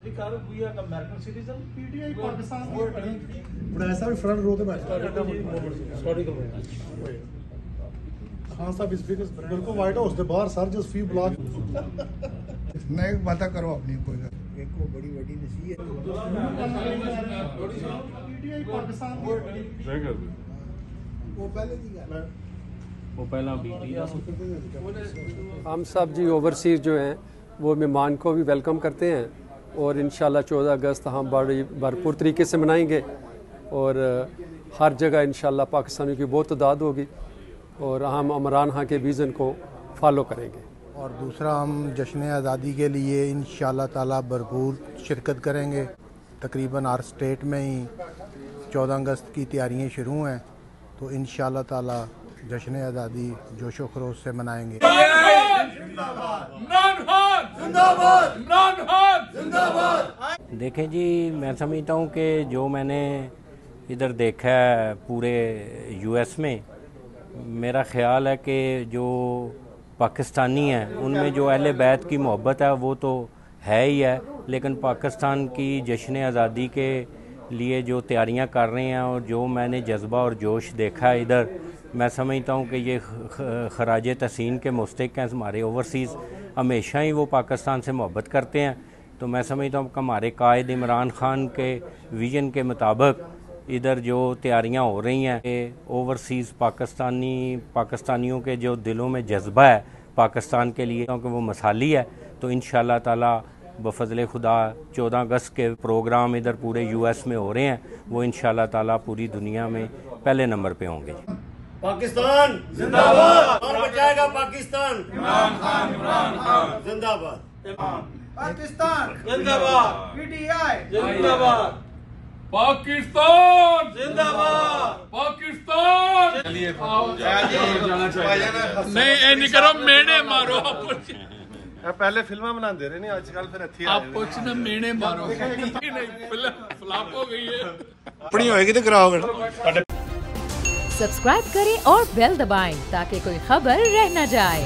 We are American citizen. PTI Pakistan बड़ा ऐसा भी फ्रंट रो के बैठा खान साहब इस बिल्कुल वाइट हाउस के बाहर सर जस्ट फी ब्लॉक नहीं पता करो अपनी कोई देखो बड़ी बड़ी नसीहत PTI पाकिस्तान वो पहला बीटी हम सब जी ओवरसीज जो हैं वो मेहमान को भी वेलकम करते हैं और इंशाल्लाह 14 अगस्त हम बड़ी भरपूर तरीके से मनाएंगे और हर जगह इंशाल्लाह पाकिस्तानियों की बहुत तादाद होगी और हम इमरान खान के विज़न को फॉलो करेंगे। और दूसरा हम जश्न आज़ादी के लिए इंशाल्लाह ताला भरपूर शिरकत करेंगे। तकरीबन हर स्टेट में ही 14 अगस्त की तैयारियां शुरू हैं तो इंशाल्लाह ताला जश्न आज़ादी जोशो खरोश से मनाएंगे। देखें जी, मैं समझता हूँ कि जो मैंने इधर देखा है पूरे यूएस में, मेरा ख्याल है कि जो पाकिस्तानी हैं उनमें जो अहले बैत की मोहब्बत है वो तो है ही है, लेकिन पाकिस्तान की जश्न आज़ादी के लिए जो तैयारियां कर रहे हैं और जो मैंने जज्बा और जोश देखा है इधर, मैं समझता हूँ कि ये खराज तहसीन के मुस्तहिक हैं। हमारे ओवरसीज़ हमेशा ही वो पाकिस्तान से मोहब्बत करते हैं, तो मैं समझता हूँ कि हमारे कायद इमरान खान के विज़न के मुताबिक इधर जो तैयारियां हो रही हैं कि ओवरसीज़ पाकिस्तानियों के जो दिलों में जज्बा है पाकिस्तान के लिए, क्योंकि वो मसाली है, तो इंशाअल्लाह ताला बफज़ल खुदा 14 अगस्त के प्रोग्राम इधर पूरे यूएस में हो रहे हैं, वो इंशाअल्लाह ताला पूरी दुनिया में पहले नंबर पे होंगे। पाकिस्तान जिंदाबाद, कौन बचाएगा पाकिस्तान? इमरान खान जिंदाबाद। पाकिस्तान जिंदाबाद, PTI जिंदाबाद, पाकिस्तान जिंदाबाद, पाकिस्तान। नहीं ए नहीं करो, मेने मारो पहले फिल्म बना दे रहे नहीं आजकल फिर अच्छी आप कुछ ना मेने मारो नहीं फिल्म फ्लॉप हो गई है अपनी होएगी तो कराओगे। सब्सक्राइब करें और बेल दबाएं ताकि कोई खबर रह न जाए।